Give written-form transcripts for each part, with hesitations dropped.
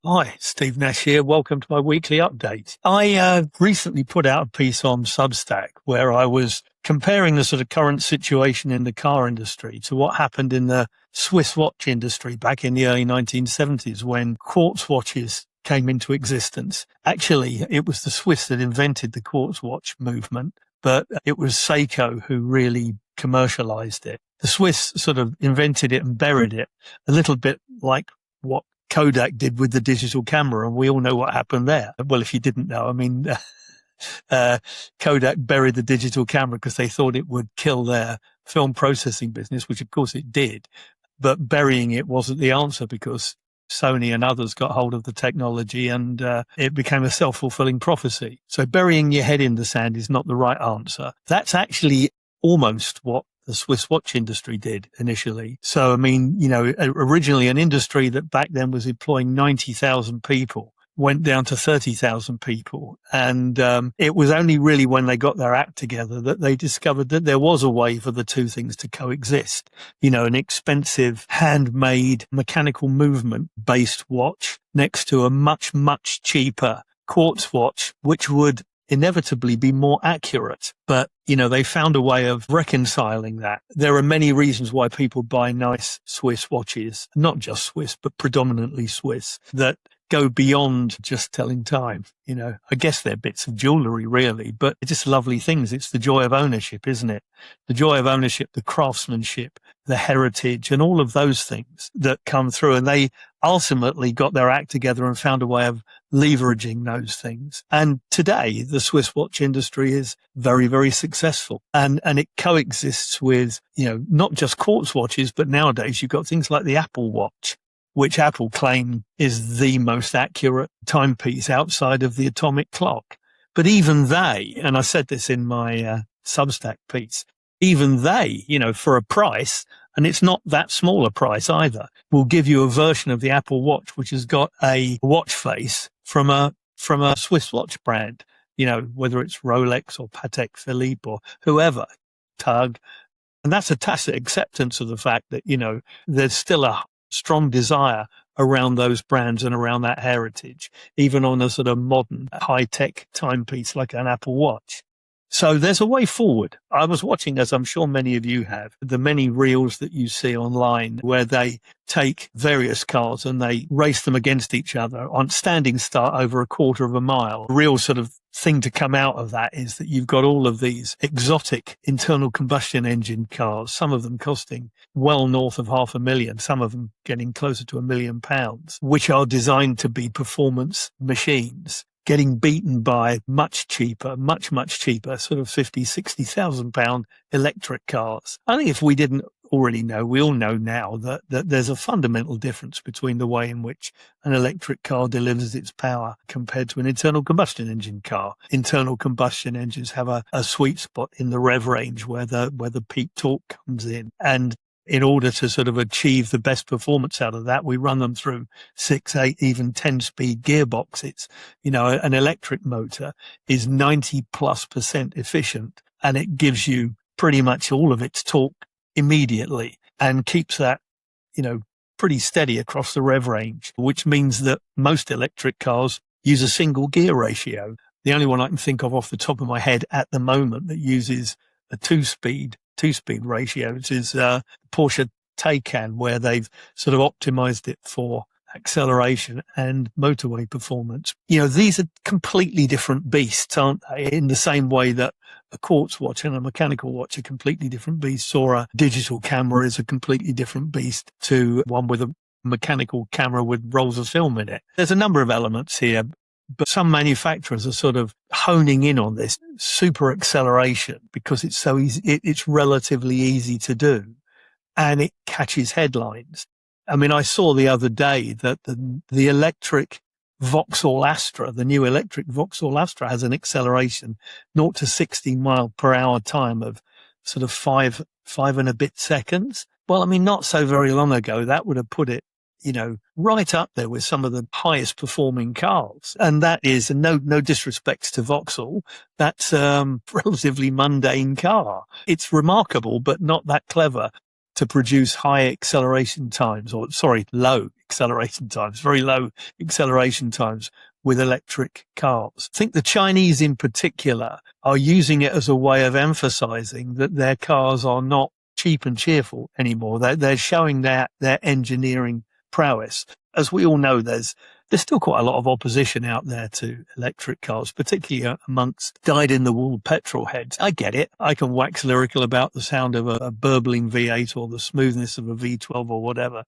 Hi, Steve Nash here. Welcome to my weekly update. I recently put out a piece on Substack where I was comparing the sort of current situation in the car industry to what happened in the Swiss watch industry back in the early 1970s when quartz watches came into existence. Actually, it was the Swiss that invented the quartz watch movement, but it was Seiko who really commercialized it. The Swiss sort of invented it and buried it, a little bit like what Kodak did with the digital camera, and we all know what happened there. Well, if you didn't know, Kodak buried the digital camera because they thought it would kill their film processing business, which of course it did. But burying it wasn't the answer because Sony and others got hold of the technology and it became a self-fulfilling prophecy. So burying your head in the sand is not the right answer. That's actually almost what the Swiss watch industry did initially. So, originally an industry that back then was employing 90,000 people went down to 30,000 people. And it was only really when they got their act together that they discovered that there was a way for the two things to coexist. An expensive handmade mechanical movement based watch next to a much, much cheaper quartz watch, which would inevitably be more accurate. But, they found a way of reconciling that. There are many reasons why people buy nice Swiss watches, not just Swiss, but predominantly Swiss, that go beyond just telling time. I guess they're bits of jewellery really, but they're just lovely things. It's the joy of ownership, isn't it? The joy of ownership, the craftsmanship, the heritage and all of those things that come through. And they ultimately got their act together and found a way of leveraging those things. And today the Swiss watch industry is very, very successful and it coexists with, not just quartz watches, but nowadays you've got things like the Apple Watch, which Apple claim is the most accurate timepiece outside of the atomic clock. But even they, and I said this in my Substack piece, even they, for a price, and it's not that small a price either, will give you a version of the Apple Watch which has got a watch face from a Swiss watch brand, whether it's Rolex or Patek Philippe or whoever, Tug. And that's a tacit acceptance of the fact that, there's still a strong desire around those brands and around that heritage, even on a sort of modern high-tech timepiece like an Apple Watch. So there's a way forward. I was watching, as I'm sure many of you have, the many reels that you see online where they take various cars and they race them against each other on standing start over a quarter of a mile. The real sort of thing to come out of that is that you've got all of these exotic internal combustion engine cars, some of them costing well north of $500,000, some of them getting closer to £1 million, which are designed to be performance machines, getting beaten by much cheaper, much cheaper, sort of 50, 60,000 pound electric cars. I think if we didn't already know, we all know now that there's a fundamental difference between the way in which an electric car delivers its power compared to an internal combustion engine car. Internal combustion engines have a sweet spot in the rev range where the peak torque comes in. And in order to sort of achieve the best performance out of that, we run them through 6, 8, even 10-speed gearboxes. An electric motor is 90+% efficient and it gives you pretty much all of its torque immediately and keeps that, pretty steady across the rev range, which means that most electric cars use a single gear ratio. The only one I can think of off the top of my head at the moment that uses a two-speed ratio is Porsche Taycan, where they've sort of optimized it for acceleration and motorway performance. These are completely different beasts, aren't they? In the same way that a quartz watch and a mechanical watch are completely different beasts, or a digital camera is a completely different beast to one with a mechanical camera with rolls of film in it. There's a number of elements here, but some manufacturers are sort of honing in on this super acceleration because it's so easy. It's relatively easy to do and it catches headlines. I saw the other day that the electric Vauxhall Astra, the new electric Vauxhall Astra, has an acceleration 0 to 60 mile per hour time of sort of five and a bit seconds. Well, not so very long ago, that would have put it, right up there with some of the highest performing cars. And that is, no disrespect to Vauxhall, that's a relatively mundane car. It's remarkable, but not that clever to produce low acceleration times, very low acceleration times with electric cars. I think the Chinese in particular are using it as a way of emphasizing that their cars are not cheap and cheerful anymore. They're showing their engineering prowess. As we all know, there's still quite a lot of opposition out there to electric cars, particularly amongst dyed-in-the-wool petrol heads. I get it. I can wax lyrical about the sound of a burbling V8 or the smoothness of a V12 or whatever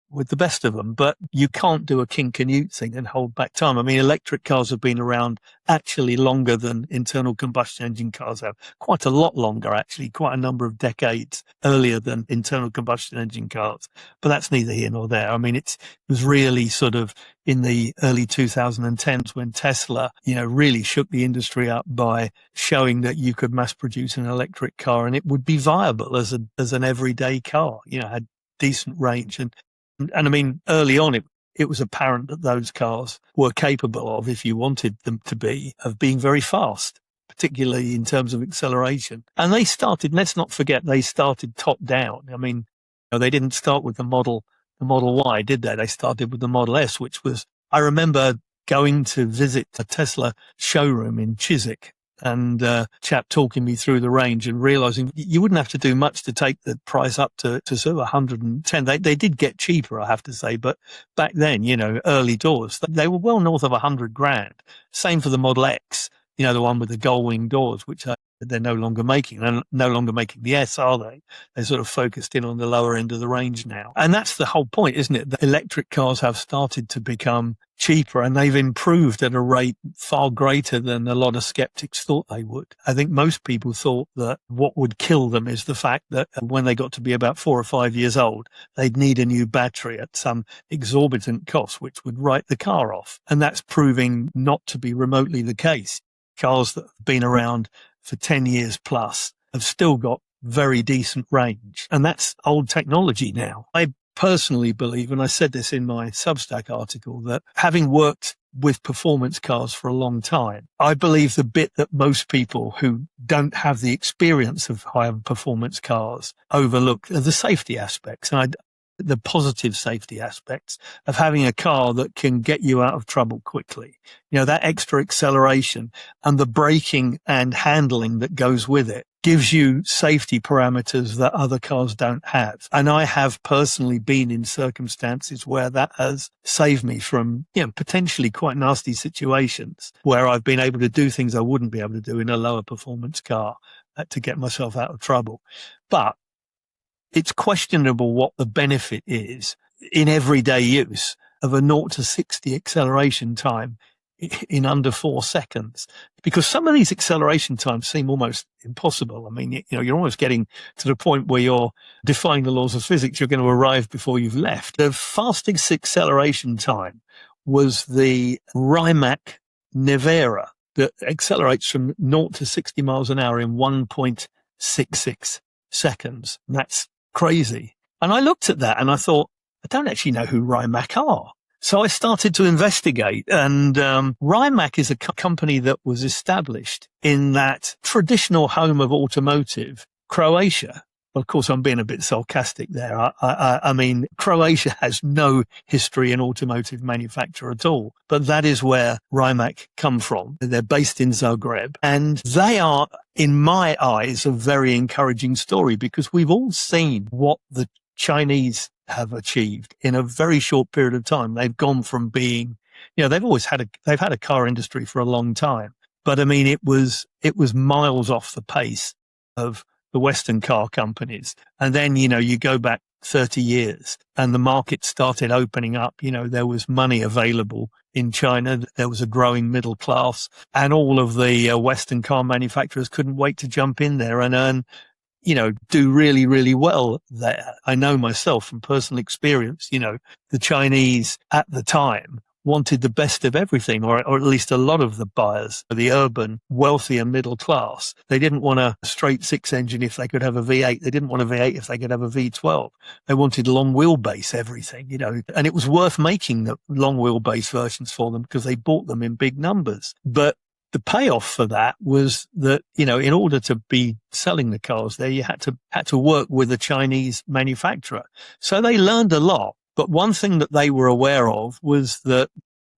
with the best of them, but you can't do a King Canute thing and hold back time. I mean, electric cars have been around actually longer than internal combustion engine cars have. Quite a lot longer, actually, quite a number of decades earlier than internal combustion engine cars. But that's neither here nor there. I mean, it was really sort of in the early 2010s when Tesla, really shook the industry up by showing that you could mass produce an electric car and it would be viable as an everyday car, had decent range. And I mean, early on, it was apparent that those cars were capable of, if you wanted them to be, of being very fast, particularly in terms of acceleration. And they started, let's not forget, they started top down. I mean, they didn't start with the Model Y, did they? They started with the Model S, which was, I remember going to visit a Tesla showroom in Chiswick, and chap talking me through the range and realizing you wouldn't have to do much to take the price up to sort of 110. They did get cheaper, I have to say, but back then, early doors, they were well north of 100 grand. Same for the Model X, the one with the gull wing doors, which they're no longer making. They're no longer making the S, are they? They're sort of focused in on the lower end of the range now. And that's the whole point, isn't it? The electric cars have started to become cheaper and they've improved at a rate far greater than a lot of skeptics thought they would. I think most people thought that what would kill them is the fact that when they got to be about 4 or 5 years old, they'd need a new battery at some exorbitant cost, which would write the car off. And that's proving not to be remotely the case. Cars that have been around for 10 years plus have still got very decent range. And that's old technology now. I personally believe, and I said this in my Substack article, that having worked with performance cars for a long time, I believe the bit that most people who don't have the experience of higher performance cars overlook are the safety aspects. And the positive safety aspects of having a car that can get you out of trouble quickly. That extra acceleration and the braking and handling that goes with it gives you safety parameters that other cars don't have. And I have personally been in circumstances where that has saved me from, potentially quite nasty situations where I've been able to do things I wouldn't be able to do in a lower performance car to get myself out of trouble. But it's questionable what the benefit is in everyday use of a 0 to 60 acceleration time in under 4 seconds, because some of these acceleration times seem almost impossible. I mean, you're almost getting to the point where you're defying the laws of physics. You're going to arrive before you've left. The fastest acceleration time was the Rimac Nevera that accelerates from 0 to 60 miles an hour in 1.66 seconds. That's crazy. And I looked at that and I thought, I don't actually know who Rimac are. So I started to investigate, and Rimac is a company that was established in that traditional home of automotive, Croatia. Well, of course, I'm being a bit sarcastic there. I mean, Croatia has no history in automotive manufacture at all, but that is where Rimac come from. They're based in Zagreb, and they are, in my eyes, a very encouraging story, because we've all seen what the Chinese have achieved in a very short period of time. They've gone from being, they've had a car industry for a long time, but I mean, it was miles off the pace of the Western car companies. And then, you go back 30 years and the market started opening up. There was money available in China. There was a growing middle class, and all of the Western car manufacturers couldn't wait to jump in there and earn, do really, really well there. I know myself from personal experience, the Chinese at the time wanted the best of everything, or at least a lot of the buyers, the urban, wealthy and middle class. They didn't want a straight 6 engine if they could have a V8. They didn't want a V8 if they could have a V12. They wanted long wheelbase everything, and it was worth making the long wheelbase versions for them because they bought them in big numbers. But the payoff for that was that, in order to be selling the cars there, you had to work with a Chinese manufacturer. So they learned a lot. But one thing that they were aware of was that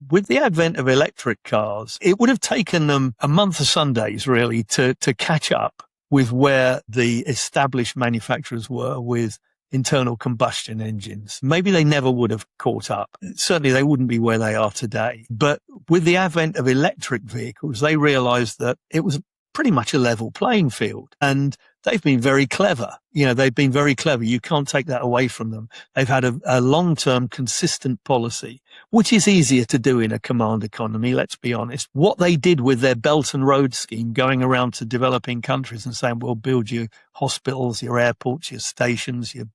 with the advent of electric cars, it would have taken them a month of Sundays really to catch up with where the established manufacturers were with internal combustion engines. Maybe they never would have caught up. Certainly they wouldn't be where they are today. But with the advent of electric vehicles, they realized that it was pretty much a level playing field. And they've been very clever. They've been very clever. You can't take that away from them. They've had a long-term consistent policy, which is easier to do in a command economy, let's be honest. What they did with their Belt and Road scheme, going around to developing countries and saying, we'll build you hospitals, your airports, your stations, your,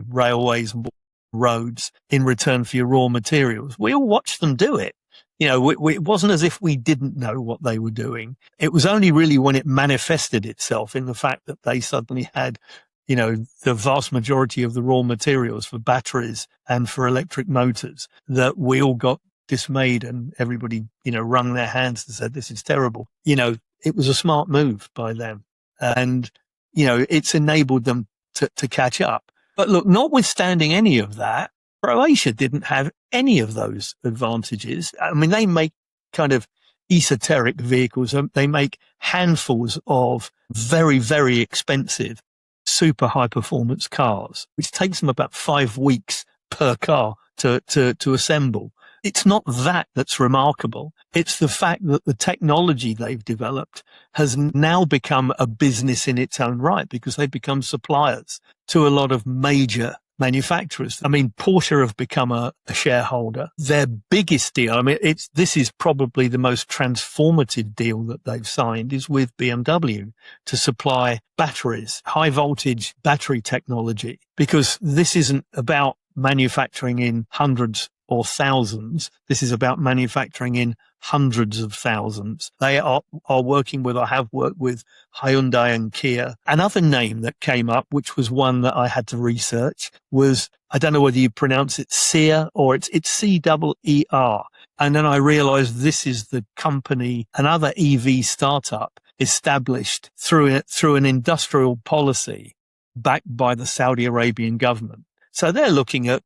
railways and roads in return for your raw materials. We all watched them do it. It wasn't as if we didn't know what they were doing. It was only really when it manifested itself in the fact that they suddenly had, the vast majority of the raw materials for batteries and for electric motors that we all got dismayed and everybody, wrung their hands and said, this is terrible. It was a smart move by them and, it's enabled them to catch up. But look, notwithstanding any of that, Croatia didn't have any of those advantages. I mean, they make kind of esoteric vehicles. They make handfuls of very, very expensive, super high performance cars, which takes them about 5 weeks per car to assemble. It's not that that's remarkable. It's the fact that the technology they've developed has now become a business in its own right because they've become suppliers to a lot of major manufacturers. I mean, Porsche have become a shareholder. Their biggest deal, this is probably the most transformative deal that they've signed, is with BMW to supply batteries, high voltage battery technology, because this isn't about manufacturing in hundreds or thousands. This is about manufacturing in hundreds of thousands. They are working with, or have worked with, Hyundai and Kia. Another name that came up, which was one that I had to research, was, I don't know whether you pronounce it Seer or it's C-E-E-R. And then I realized this is the company, another EV startup established through an industrial policy backed by the Saudi Arabian government. So they're looking at,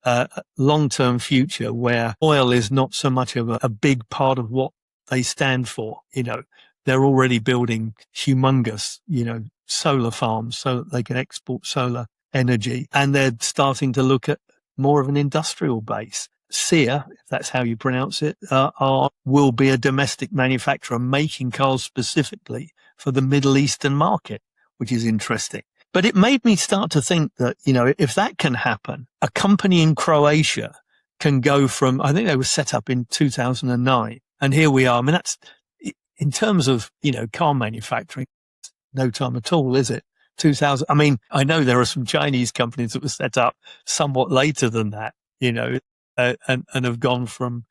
a long-term future where oil is not so much of a big part of what they stand for. They're already building humongous, solar farms so that they can export solar energy. And they're starting to look at more of an industrial base. Seer, if that's how you pronounce it, will be a domestic manufacturer making cars specifically for the Middle Eastern market, which is interesting. But it made me start to think that, if that can happen, a company in Croatia can go from, I think they were set up in 2009. And here we are. I mean, that's in terms of, car manufacturing, no time at all, is it? 2000. I mean, I know there are some Chinese companies that were set up somewhat later than that, and have gone from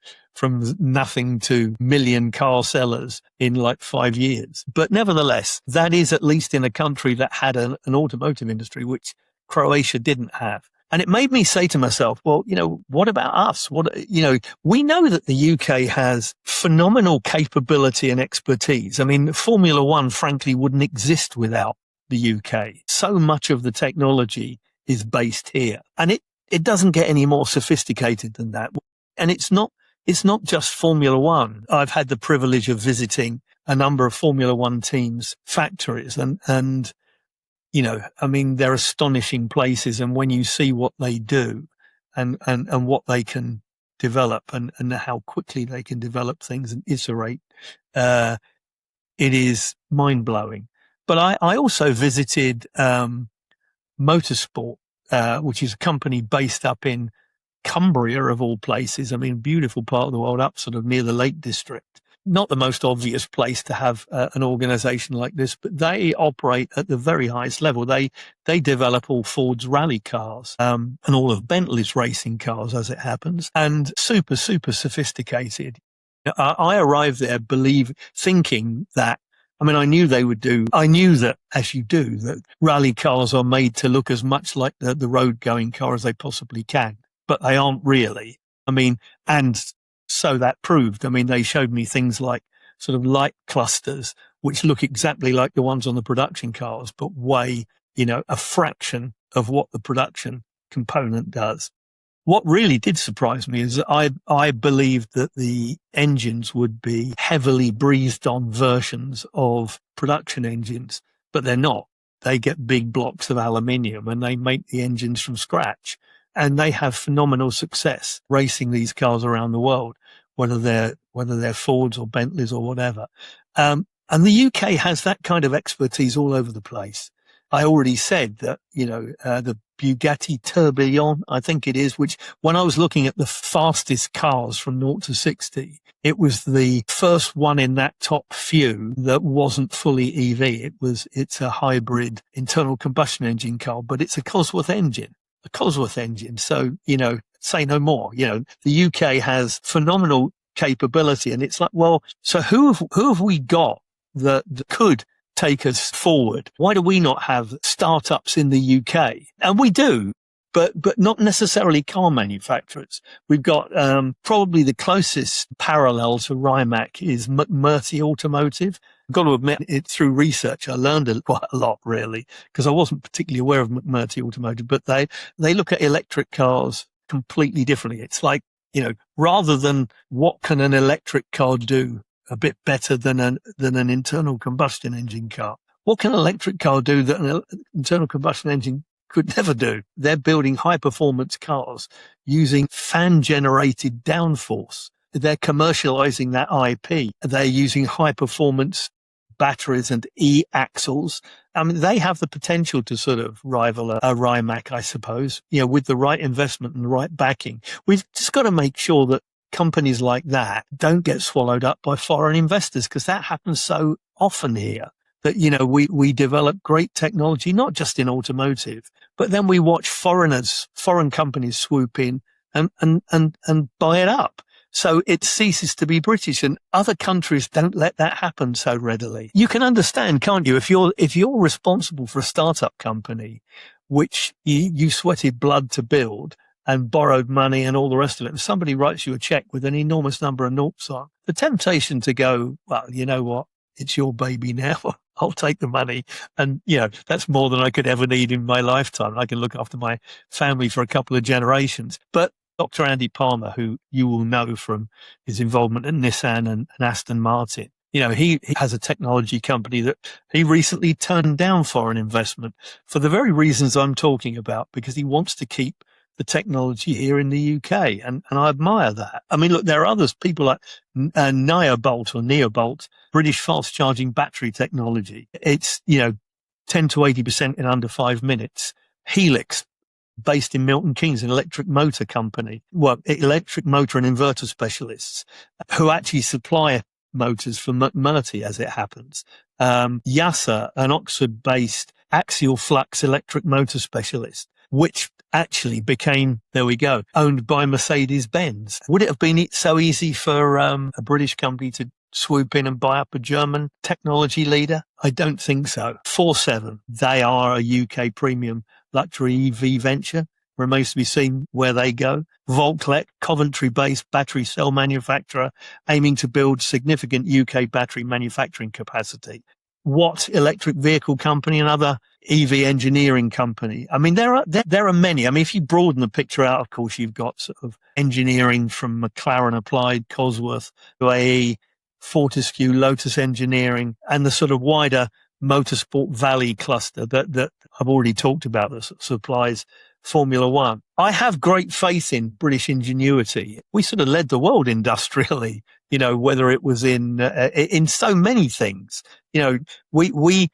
nothing to million car sellers in like 5 years. But nevertheless, that is at least in a country that had an automotive industry, which Croatia didn't have. And it made me say to myself, well, what about us? We know that the UK has phenomenal capability and expertise. I mean, Formula One, frankly, wouldn't exist without the UK. So much of the technology is based here. And it doesn't get any more sophisticated than that. And it's not just Formula One. I've had the privilege of visiting a number of Formula One teams' factories and they're astonishing places. And when you see what they do and what they can develop and how quickly they can develop things and iterate, it is mind blowing. But I also visited, Motorsport, which is a company based up in Cumbria, of all places. I mean, beautiful part of the world, up sort of near the Lake District. Not the most obvious place to have an organization like this, but they operate at the very highest level. They develop all Ford's rally cars, and all of Bentley's racing cars, as it happens, and super, super sophisticated. I arrived there thinking that, I knew that, as you do, that rally cars are made to look as much like the road-going car as they possibly can, but they aren't really. And so that proved. They showed me things like sort of light clusters, which look exactly like the ones on the production cars, but weigh, a fraction of what the production component does. What really did surprise me is that I believed that the engines would be heavily breathed on versions of production engines, but they're not. They get big blocks of aluminium and they make the engines from scratch, and they have phenomenal success racing these cars around the world, whether they're Fords or Bentleys or whatever. And the UK has that kind of expertise all over the place. I already said that, the Bugatti Tourbillon, I think it is, which when I was looking at the fastest cars from 0 to 60, it was the first one in that top few that wasn't fully EV. It's a hybrid internal combustion engine car, but it's a Cosworth engine. So, say no more. The UK has phenomenal capability, and it's like, well, so who have we got that could take us forward? Why do we not have startups in the UK? And we do, but not necessarily car manufacturers. We've got probably the closest parallel to Rimac is McMurtry Automotive. I've got to admit, through research, I learned quite a lot, really, because I wasn't particularly aware of McMurtry Automotive, but they look at electric cars completely differently. It's like, rather than what can an electric car do a bit better than an internal combustion engine car, what can an electric car do that an internal combustion engine could never do? They're building high performance cars using fan generated downforce. They're commercializing that IP. They're using high performance batteries and e-axles. I mean, they have the potential to sort of rival a Rimac, I suppose, with the right investment and the right backing. We've just got to make sure that companies like that don't get swallowed up by foreign investors, because that happens so often here. That, we develop great technology, not just in automotive, but then we watch foreign companies swoop in and buy it up. So it ceases to be British, and other countries don't let that happen so readily. You can understand, can't you? If you're responsible for a startup company, which you sweated blood to build and borrowed money and all the rest of it, and somebody writes you a check with an enormous number of noughts on, the temptation to go, well, you know what? It's your baby now. I'll take the money. And, that's more than I could ever need in my lifetime. I can look after my family for a couple of generations. But Dr. Andy Palmer, who you will know from his involvement in Nissan and Aston Martin, he has a technology company that he recently turned down foreign investment for the very reasons I'm talking about, because he wants to keep the technology here in the UK. And I admire that. I mean, look, there are others, people like Neobolt, British fast charging battery technology. It's, 10 to 80% in under 5 minutes. Helix, based in Milton Keynes, an electric motor company, electric motor and inverter specialists who actually supply motors for McMurtry, as it happens. Yasa, an Oxford-based axial flux electric motor specialist, which actually became, owned by Mercedes-Benz. Would it have been so easy for a British company to swoop in and buy up a German technology leader? I don't think so. 47, they are a UK premium luxury EV venture. Remains to be seen where they go. Volklek, Coventry-based battery cell manufacturer, aiming to build significant UK battery manufacturing capacity. Watt electric vehicle company, another EV engineering company. I mean, there are many. I mean, if you broaden the picture out, of course, you've got sort of engineering from McLaren Applied, Cosworth, UAE, Fortescue, Lotus Engineering, and the sort of wider Motorsport Valley cluster that I've already talked about, that supplies Formula One. I have great faith in British ingenuity. We sort of led the world industrially, whether it was in so many things. We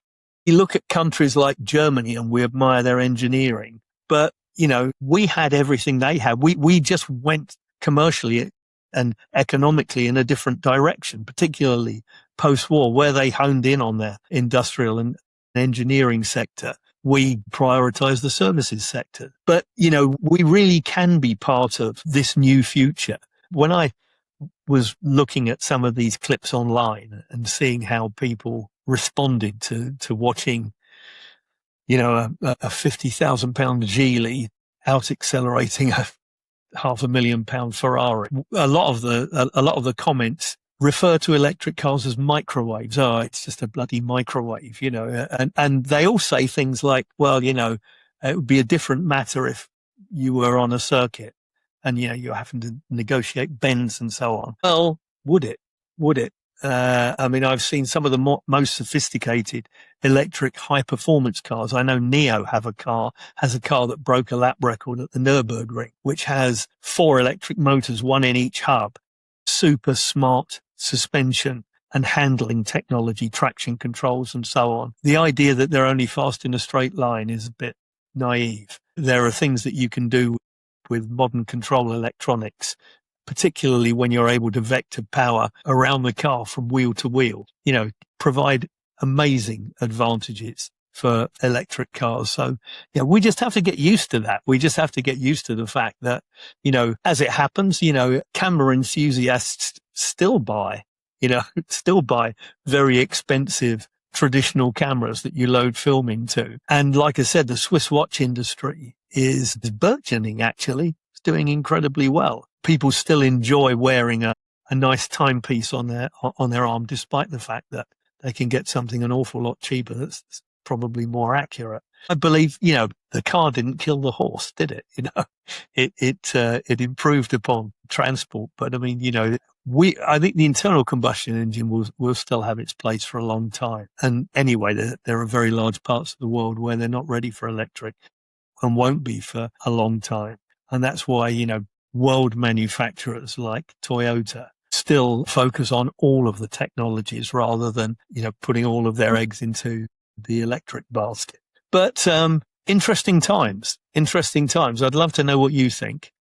look at countries like Germany and we admire their engineering, but, we had everything they had. We just went commercially and economically in a different direction, particularly post-war, where they honed in on their industrial and engineering sector. We prioritize the services sector. But, we really can be part of this new future. When I was looking at some of these clips online and seeing how people responded to watching, a £50,000 Geely out accelerating a £500,000 Ferrari, a lot of the comments refer to electric cars as microwaves. Oh, it's just a bloody microwave, and they all say things like, well, it would be a different matter if you were on a circuit and, you're having to negotiate bends and so on. Well, would it? Would it? I mean, I've seen some of the most sophisticated electric high performance cars. I know Neo has a car that broke a lap record at the Nürburgring, which has 4 electric motors, 1 in each hub, super smart suspension and handling technology, traction controls and so on. The idea that they're only fast in a straight line is a bit naive. There are things that you can do with modern control electronics, particularly when you're able to vector power around the car from wheel to wheel, provide amazing advantages for electric cars. So, we just have to get used to that. We just have to get used to the fact that, as it happens, camera enthusiasts still buy very expensive traditional cameras that you load film into. And like I said, the Swiss watch industry is burgeoning, actually. It's doing incredibly well. People still enjoy wearing a nice timepiece on their arm, despite the fact that they can get something an awful lot cheaper that's probably more accurate. I believe, the car didn't kill the horse, did it? It improved upon transport. But I mean, I think the internal combustion engine will still have its place for a long time. And anyway, there are very large parts of the world where they're not ready for electric and won't be for a long time. And that's why, world manufacturers like Toyota still focus on all of the technologies rather than, putting all of their eggs into the electric basket. But interesting times. I'd love to know what you think.